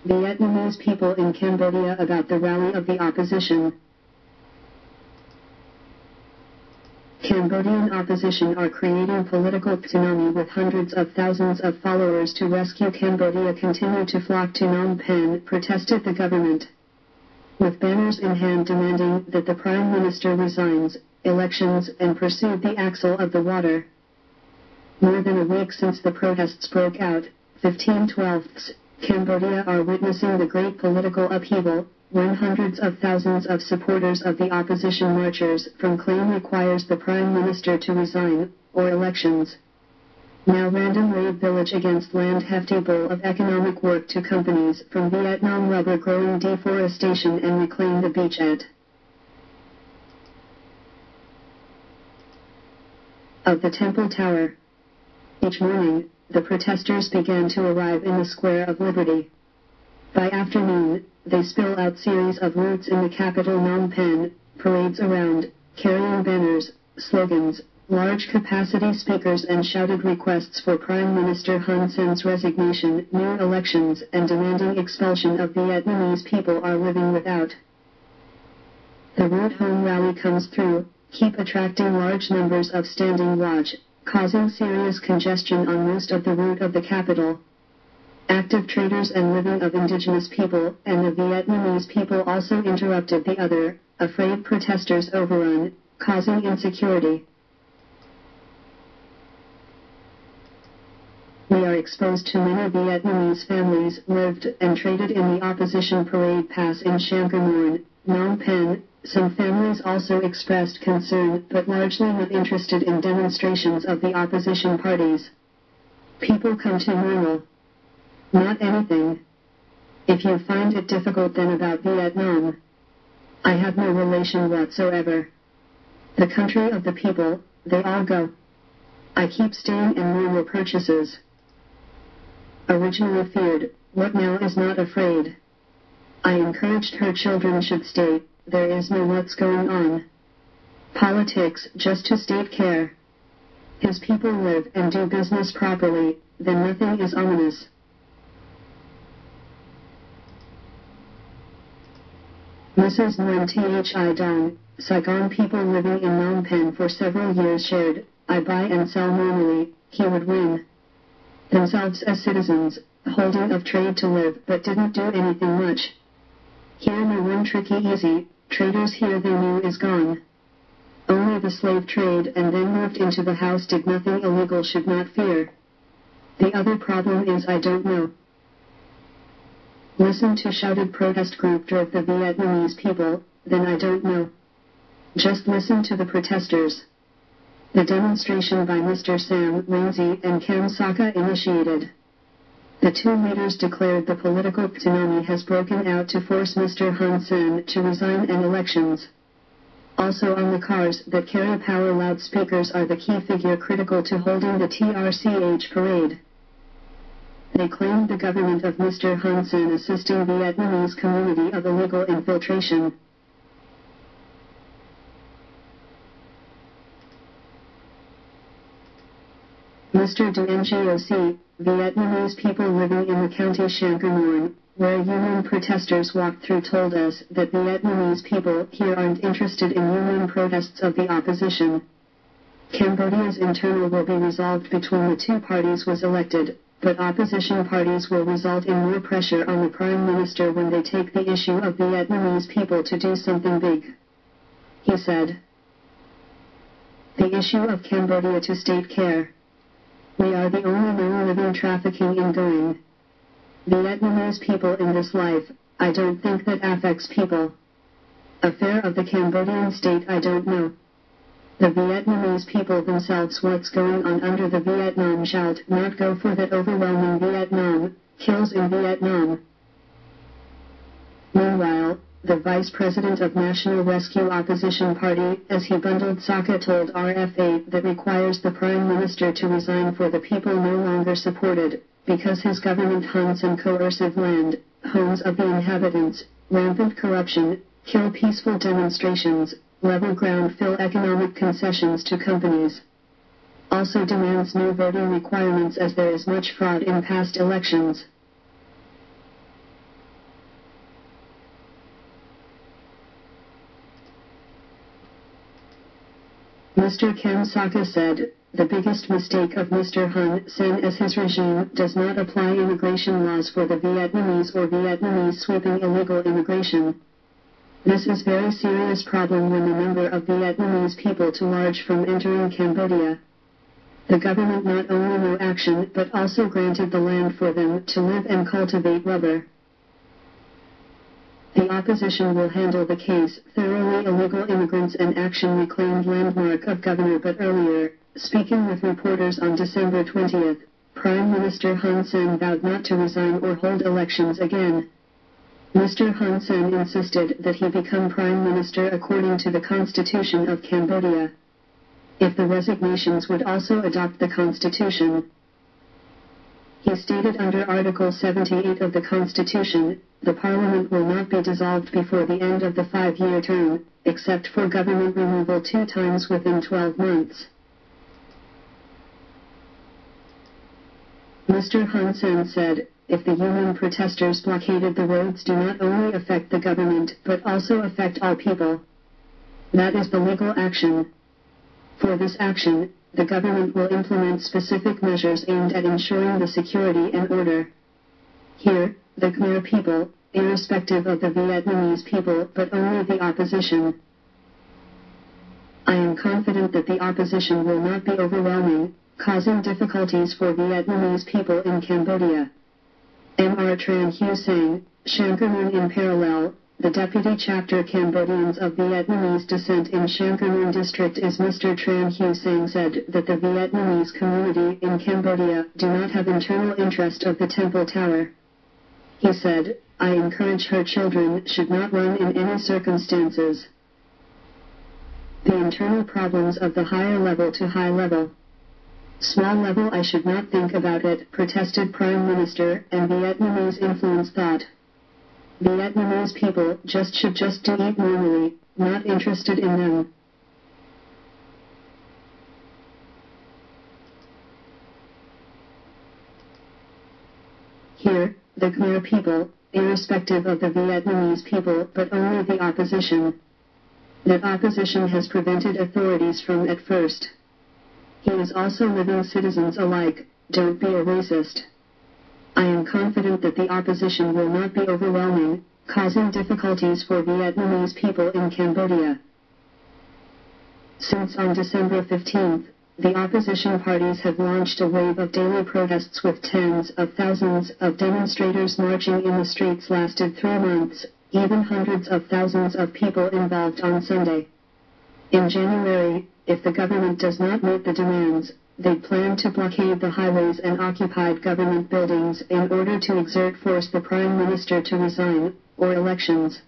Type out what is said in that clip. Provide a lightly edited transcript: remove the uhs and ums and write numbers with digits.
Vietnamese people in Cambodia about the rally of the opposition. Cambodian opposition are creating political tsunami with hundreds of thousands of followers to rescue Cambodia continue to flock to Phnom Penh, protested the government. With banners in hand demanding that the Prime Minister resigns, elections and pursued the axle of the water. More than a week since the protests broke out, 15/12ths, Cambodia are witnessing the great political upheaval, when hundreds of thousands of supporters of the opposition marchers from claim requires the Prime Minister to resign, or elections. Now random raid village against land hefty bowl of economic work to companies from Vietnam rubber growing deforestation and reclaim the beach at of the Temple Tower. Each morning, the protesters began to arrive in the Square of Liberty. By afternoon, they spill out series of routes in the capital Phnom Penh, parades around, carrying banners, slogans, large capacity speakers and shouted requests for Prime Minister Hun Sen's resignation, new elections and demanding expulsion of Vietnamese people are living without. The route home rally comes through, keep attracting large numbers of standing watch, causing serious congestion on most of the route of the capital. Active traders and living of indigenous people and the Vietnamese people also interrupted the other, afraid protesters overrun, causing insecurity. We are exposed to many Vietnamese families lived and traded in the opposition parade pass in Shankamorn, Phnom Penh. Some families also expressed concern but largely not interested in demonstrations of the opposition parties. People come to normal. Not anything. If you find it difficult then about Vietnam. I have no relation whatsoever. The country of the people, they all go. I keep staying and more purchases. Originally feared, what now is not afraid. I encouraged her children should stay, there is no what's going on. Politics just to state care. His people live and do business properly, then nothing is ominous. Mrs. Nguyen Thi Dong, Saigon people living in Phnom Penh for several years shared, I buy and sell normally, he would win. Themselves as citizens, holding of trade to live but didn't do anything much. Here no one tricky easy, traders here they knew is gone. Only the slave trade and then moved into the house did nothing illegal should not fear. The other problem is I don't know. Listen to shouted protest group drove the Vietnamese people, then I don't know. Just listen to the protesters. The demonstration by Mr. Sam Rainsy and Kem Sokha initiated. The two leaders declared the political tsunami has broken out to force Mr. Hun Sen to resign and elections. Also on the cars that carry power loudspeakers are the key figure critical to holding the TRCH parade. They claimed the government of Mr. Hun Sen assisting Vietnamese community of illegal infiltration. Mr. Du Ngoc, Vietnamese people living in the county Shankamorn, where union protesters walked through told us that Vietnamese people here aren't interested in union protests of the opposition. Cambodia's internal will be resolved between the two parties was elected, but opposition parties will result in more pressure on the Prime Minister when they take the issue of Vietnamese people to do something big. He said. The issue of Cambodia to state care. We are the only known living trafficking in going. Vietnamese people in this life, I don't think that affects people. Affair of the Cambodian state I don't know. The Vietnamese people themselves what's going on under the Vietnam shout not go for that overwhelming Vietnam, kills in Vietnam. Meanwhile, the Vice President of National Rescue Opposition Party, as he bundled Sokha told RFA that requires the Prime Minister to resign for the people no longer supported, because his government hunts and coercive land, homes of the inhabitants, rampant corruption, kill peaceful demonstrations, level ground fill economic concessions to companies. Also demands new voting requirements as there is much fraud in past elections. Mr. Kem Sokha said, the biggest mistake of Mr. Hun Sen as his regime does not apply immigration laws for the Vietnamese or Vietnamese sweeping illegal immigration. This is very serious problem when the number of Vietnamese people too large from entering Cambodia. The government not only no action but also granted the land for them to live and cultivate rubber. The opposition will handle the case thoroughly. Illegal immigrants and action reclaimed landmark of governor. But earlier, speaking with reporters on December 20th, Prime Minister Hun Sen vowed not to resign or hold elections again. Mr. Hun Sen insisted that he become Prime Minister according to the Constitution of Cambodia. If the resignations would also adopt the Constitution. He stated under Article 78 of the Constitution, the Parliament will not be dissolved before the end of the 5-year term, except for government removal 2 times within 12 months. Mr. Hun Sen said, if the union protesters blockaded the roads do not only affect the government but also affect all people. That is the legal action. For this action, the government will implement specific measures aimed at ensuring the security and order. Here, the Khmer people, irrespective of the Vietnamese people but only the opposition. I am confident that the opposition will not be overwhelming, causing difficulties for Vietnamese people in Cambodia. Mr. Tran Hue Sang, Shankarnoon. In parallel, the Deputy Chapter Cambodians of Vietnamese descent in Shankarnoon District is Mr. Tran Hue Sang said that the Vietnamese community in Cambodia do not have internal interest of the Temple Tower. He said, I encourage her children should not run in any circumstances. The internal problems of the higher level to high level. Small level I should not think about it, protested Prime Minister, and Vietnamese influence thought. Vietnamese people should just do eat normally, not interested in them. Here, the Khmer people, irrespective of the Vietnamese people but only the opposition. That opposition has prevented authorities from at first. He is also living citizens alike, don't be a racist. I am confident that the opposition will not be overwhelming, causing difficulties for Vietnamese people in Cambodia. Since on December 15th, the opposition parties have launched a wave of daily protests with tens of thousands of demonstrators marching in the streets lasted 3 months, even hundreds of thousands of people involved on Sunday. In January, if the government does not meet the demands, they plan to blockade the highways and occupied government buildings in order to exert force the Prime Minister to resign, or elections.